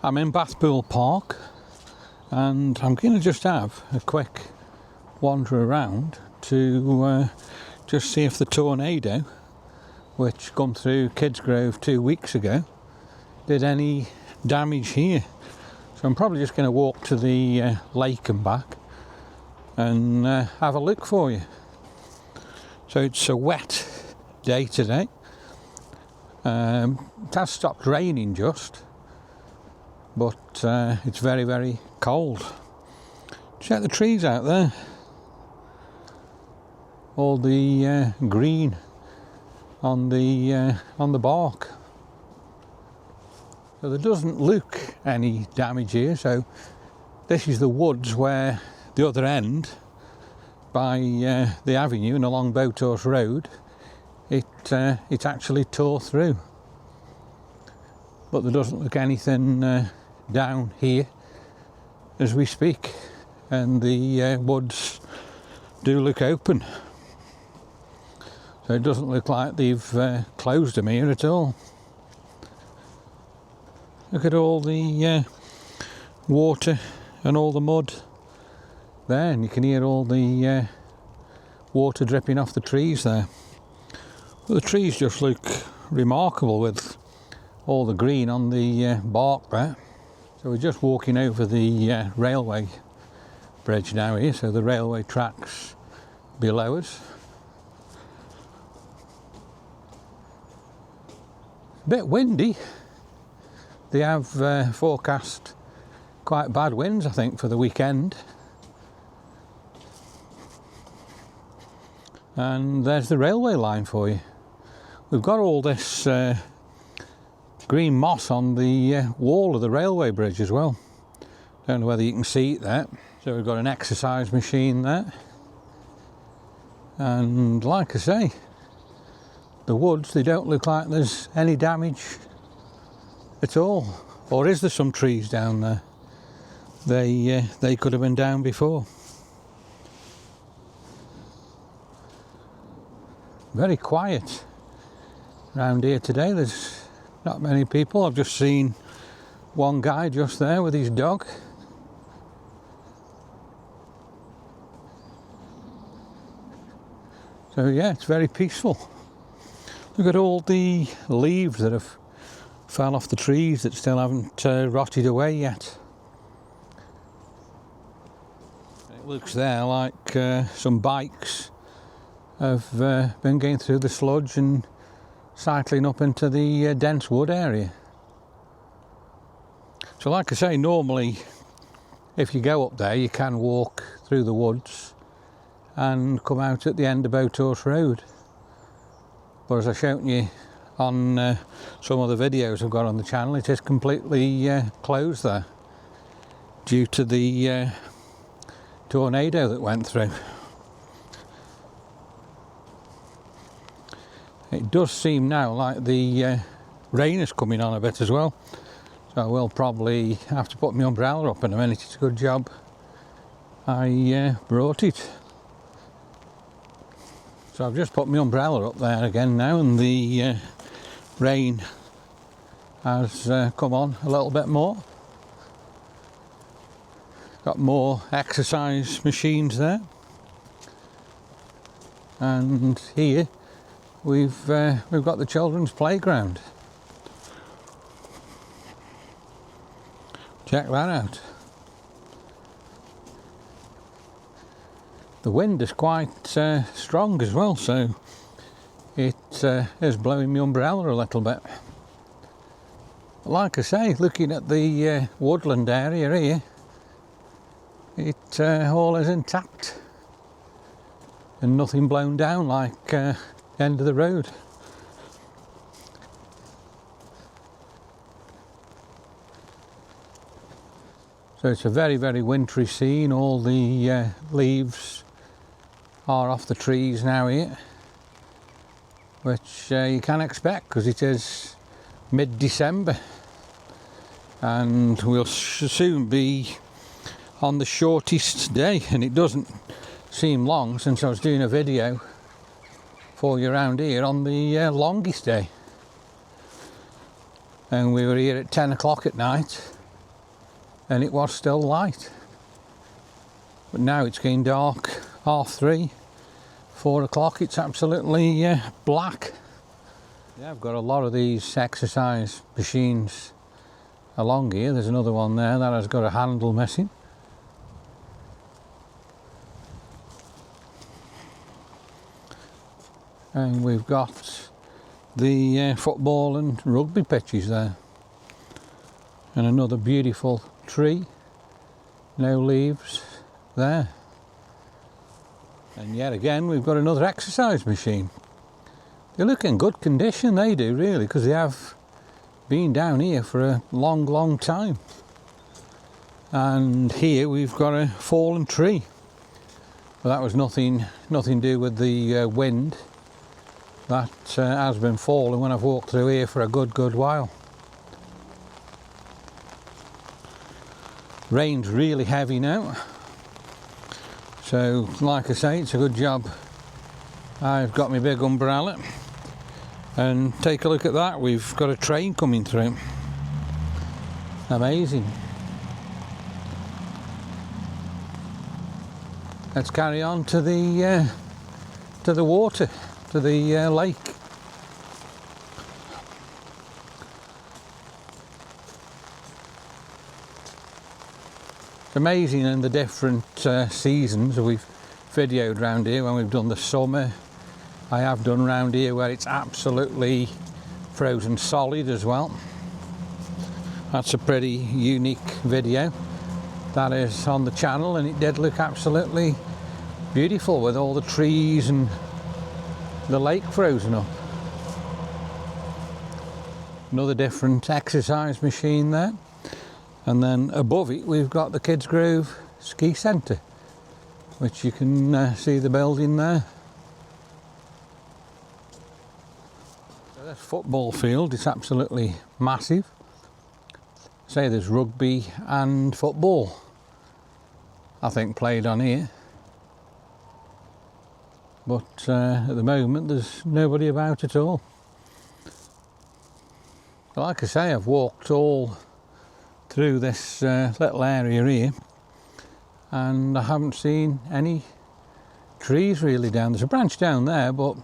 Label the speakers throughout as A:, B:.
A: I'm in Bathpool Park and I'm going to just have a quick wander around to just see if the tornado which come through Kidsgrove 2 weeks ago did any damage here. So I'm probably just going to walk to the lake and back and have a look for you. So it's a wet day today. It has stopped raining just, but it's very, very cold. Check the trees out there. All the green on the bark. So there doesn't look any damage here. So this is the woods where the other end, by the avenue and along Boathouse Road, it actually tore through. But there doesn't look anything down here as we speak, and the woods do look open. So it doesn't look like they've closed them here at all. Look at all the water and all the mud there, and you can hear all the water dripping off the trees there. But the trees just look remarkable with all the green on the bark there. So we're just walking over the railway bridge now here, so the railway tracks below us. A bit windy. They have forecast quite bad winds, I think, for the weekend. And there's the railway line for you. We've got all this green moss on the wall of the railway bridge as well. Don't know whether you can see it there. So we've got an exercise machine there. And like I say, the woods, they don't look like there's any damage at all. Or is there some trees down there? They could have been down before. Very quiet around here today. There's not many people. I've just seen one guy just there with his dog. So yeah, it's very peaceful. Look at all the leaves that have fell off the trees that still haven't rotted away yet. It looks there like some bikes have been going through the sludge and cycling up into the dense wood area. So like I say, normally if you go up there you can walk through the woods and come out at the end of Boathouse Road. But as I've shown you on some of the videos I've got on the channel, it is completely closed there due to the tornado that went through. It does seem now like the rain is coming on a bit as well, so I will probably have to put my umbrella up in a minute. It's a good job I brought it. So I've just put my umbrella up there again now, and the rain has come on a little bit more. Got more exercise machines there, and here we've got the children's playground. Check that out. The wind is quite strong as well, so it is blowing my umbrella a little bit. But like I say, looking at the woodland area here, it all is intact and nothing blown down like end of the road. So it's a very, very wintry scene. All the leaves are off the trees now here, which you can expect because it is mid-December and we'll soon be on the shortest day, and it doesn't seem long since I was doing a video for you around here on the longest day, and we were here at 10 o'clock at night and it was still light. But now it's getting dark, 3:30, 4 o'clock, it's absolutely black. Yeah, I've got a lot of these exercise machines along here. There's another one there that has got a handle missing. And we've got the football and rugby pitches there. And another beautiful tree, no leaves there. And yet again we've got another exercise machine. They look in good condition, they do really, because they have been down here for a long time. And here we've got a fallen tree. But that was nothing to do with the wind. That has been falling when I've walked through here for a good while. Rain's really heavy now, so like I say, it's a good job I've got my big umbrella. And take a look at that, we've got a train coming through. Amazing. Let's carry on to the water, to the lake. It's amazing in the different seasons we've videoed round here. When we've done the summer, I have done round here where it's absolutely frozen solid as well. That's a pretty unique video that is on the channel, and it did look absolutely beautiful with all the trees and the lake frozen up. Another different exercise machine there. And then above it we've got the Kidsgrove ski centre, which you can see the building there. So this football field is absolutely massive. Say there's rugby and football, I think, played on here. But at the moment there's nobody about at all. But like I say, I've walked all through this little area here, and I haven't seen any trees really down. There's a branch down there, but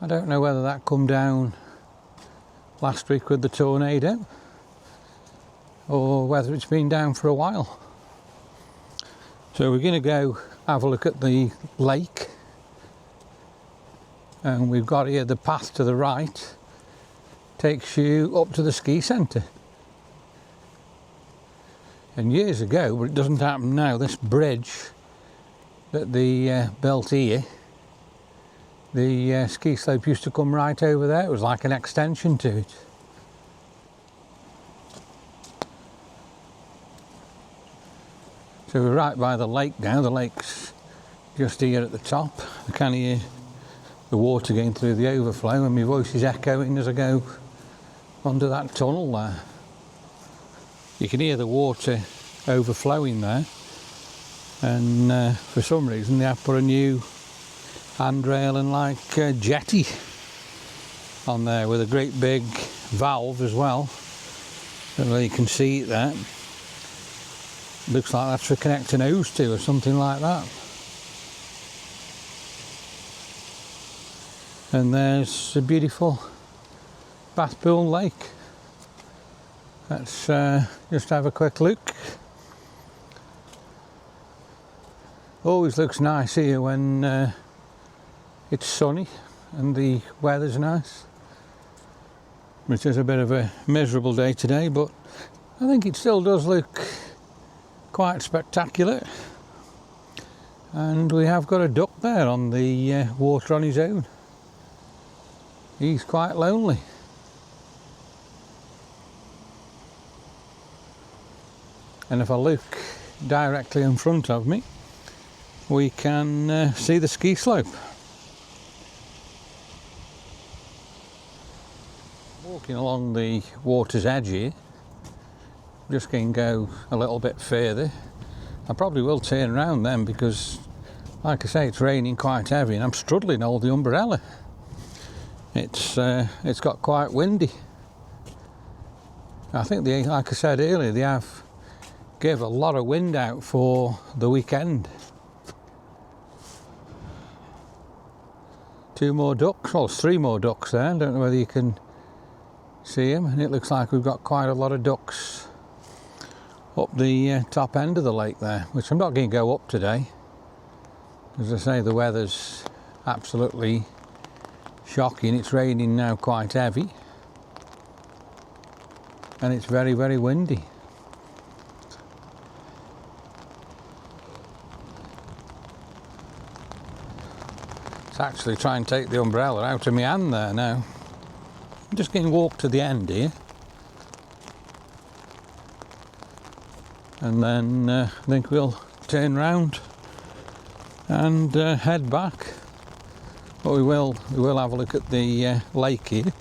A: I don't know whether that come down last week with the tornado or whether it's been down for a while. So we're going to go have a look at the lake, and we've got here the path to the right takes you up to the ski centre. And years ago, but it doesn't happen now, this bridge that they built here, the ski slope used to come right over there. It was like an extension to it. So we're right by the lake now. The lake's just here at the top. I can hear the water going through the overflow, and my voice is echoing as I go under that tunnel there. You can hear the water overflowing there, and for some reason they have put a new handrail and like jetty on there with a great big valve as well. Don't know if you can see it there. Looks like that's for connecting hose to or something like that. And there's a beautiful Bathpool lake. Let's just have a quick look. Always looks nice here when it's sunny and the weather's nice. It is a bit of a miserable day today, but I think it still does look quite spectacular. And we have got a duck there on the water on his own. He's quite lonely. And if I look directly in front of me, we can see the ski slope. Walking along the water's edge here, I'm just going to go a little bit further. I probably will turn around then because, like I say, it's raining quite heavy and I'm struggling to hold the umbrella. It's got quite windy. I think like I said earlier, they have give a lot of wind out for the weekend. 2 more ducks, well, there's 3 more ducks there. I don't know whether you can see them, and it looks like we've got quite a lot of ducks up the top end of the lake there, which I'm not going to go up today. As I say, the weather's absolutely shocking. It's raining now quite heavy, and it's very, very windy. Let's actually try and take the umbrella out of my hand there now. I'm just going to walk to the end here, and then I think we'll turn round and head back. But we will have a look at the lake here.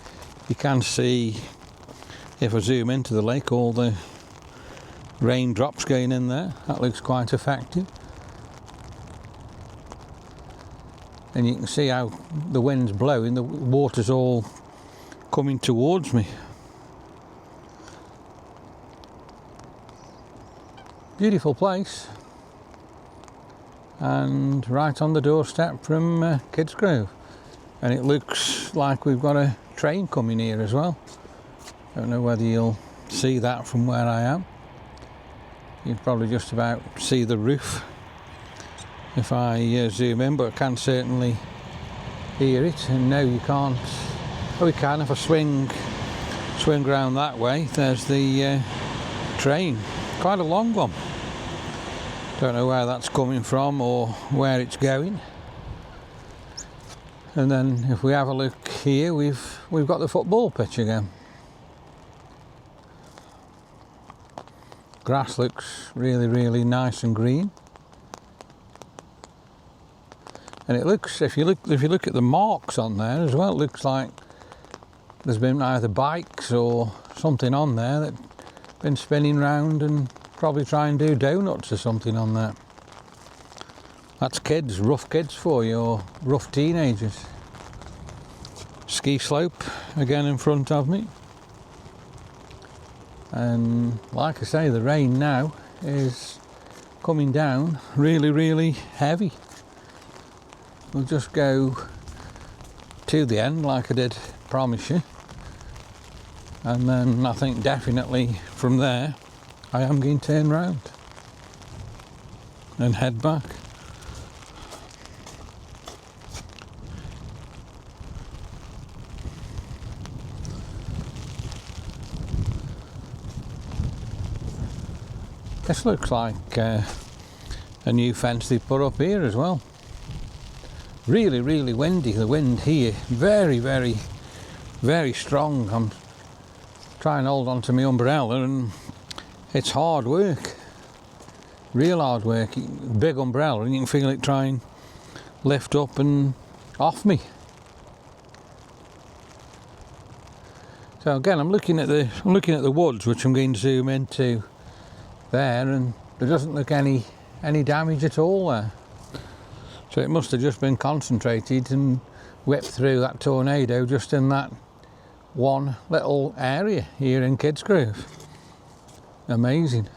A: You can see, if I zoom into the lake, all the raindrops going in there. That looks quite effective. And you can see how the wind's blowing, the water's all coming towards me. Beautiful place, and right on the doorstep from Kidsgrove. And it looks like we've got a train coming here as well. Don't know whether you'll see that from where I am. You'd probably just about see the roof if I zoom in, but I can certainly hear it. And no, you can't. Oh, we can if I swing round that way. There's the train, quite a long one. Don't know where that's coming from or where it's going. And then if we have a look here, we've got the football pitch again. Grass looks really, really nice and green. And it looks, if you look at the marks on there as well, it looks like there's been either bikes or something on there that been spinning round and probably try and do donuts or something on there. That's kids, rough kids for you, or rough teenagers. Ski slope again in front of me. And like I say, the rain now is coming down really, really heavy. We'll just go to the end like I did promise you, and then I think definitely from there I am going to turn round and head back. This looks like a new fence they put up here as well. Really, really windy. The wind here, very, very, very strong. I'm trying to hold on to my umbrella and it's hard work. Real hard work. Big umbrella and you can feel it try and lift up and off me. So again, I'm looking at the woods, which I'm going to zoom into there, and there doesn't look any damage at all there. So it must have just been concentrated and whipped through that tornado just in that one little area here in Kidsgrove. Amazing.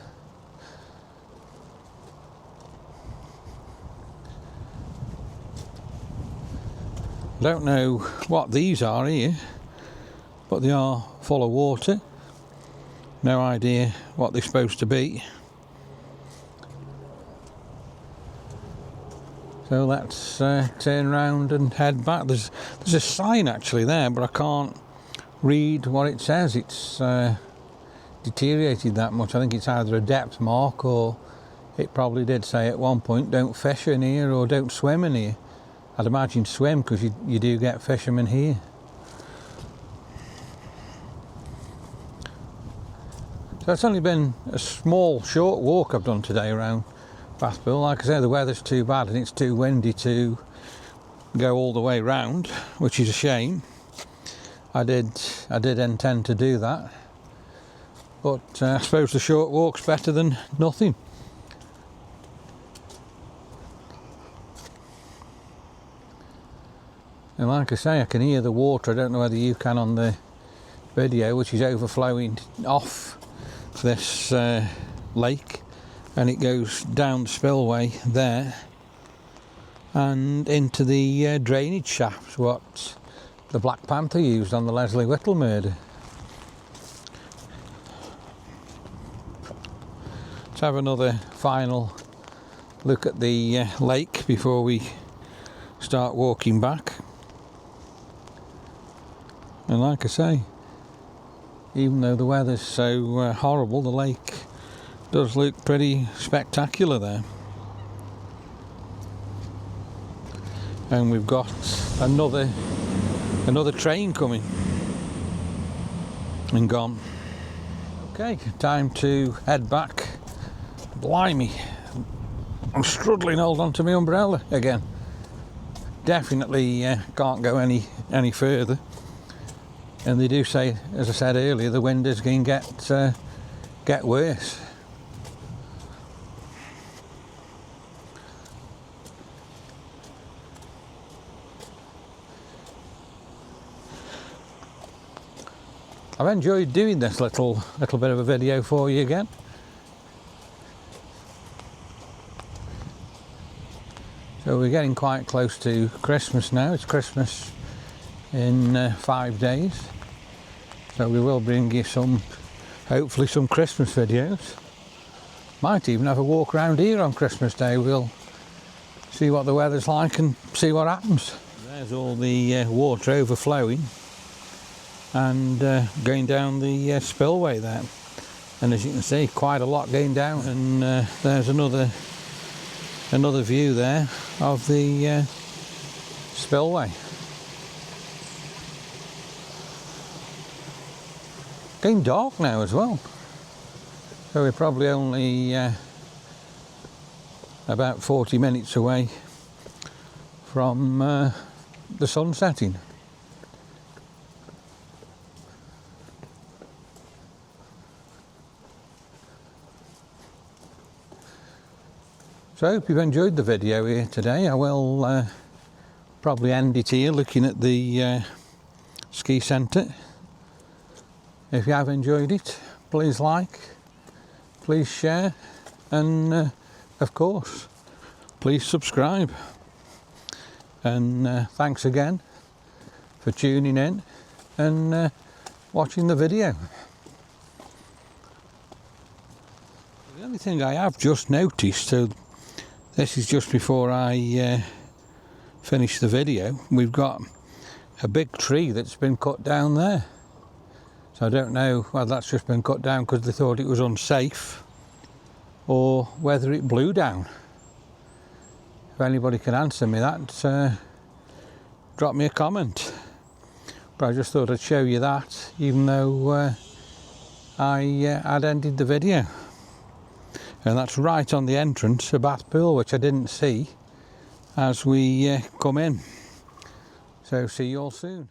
A: I don't know what these are here, but they are full of water. No idea what they're supposed to be. So let's turn around and head back. There's a sign actually there, but I can't read what it says. It's deteriorated that much. I think it's either a depth mark, or it probably did say at one point, don't fish in here or don't swim in here. I'd imagine swim, because you do get fishermen here. So it's only been a small, short walk I've done today around Bathpool. Like I say, the weather's too bad and it's too windy to go all the way round, which is a shame. I did intend to do that, but I suppose the short walk's better than nothing. And like I say, I can hear the water. I don't know whether you can on the video, which is overflowing off this lake. and it goes down the spillway there and into the drainage shafts what the Black Panther used on the Leslie Whittle murder. Let's have another final look at the lake before we start walking back. And like I say, even though the weather's so horrible, the lake does look pretty spectacular there. And we've got another train coming and gone. Okay, time to head back. Blimey, I'm struggling hold on to my umbrella again. Definitely can't go any further. And they do say, as I said earlier, the wind is going to get worse. I've enjoyed doing this little bit of a video for you again. So we're getting quite close to Christmas now. It's Christmas in 5 days. So we will bring you hopefully some Christmas videos. Might even have a walk around here on Christmas Day. We'll see what the weather's like and see what happens. There's all the water overflowing and going down the spillway there. And as you can see, quite a lot going down. And there's another view there of the spillway. Getting dark now as well, so we're probably only about 40 minutes away from the sun setting. So I hope you've enjoyed the video here today. I will probably end it here looking at the ski centre. If you have enjoyed it, please like, please share, and of course, please subscribe. And thanks again for tuning in and watching the video. The only thing I have just noticed, so this is just before I finish the video, we've got a big tree that's been cut down there. So I don't know whether that's just been cut down because they thought it was unsafe or whether it blew down. If anybody can answer me that, drop me a comment. But I just thought I'd show you that, even though I'd ended the video. And that's right on the entrance of Bathpool, which I didn't see as we come in. So see you all soon.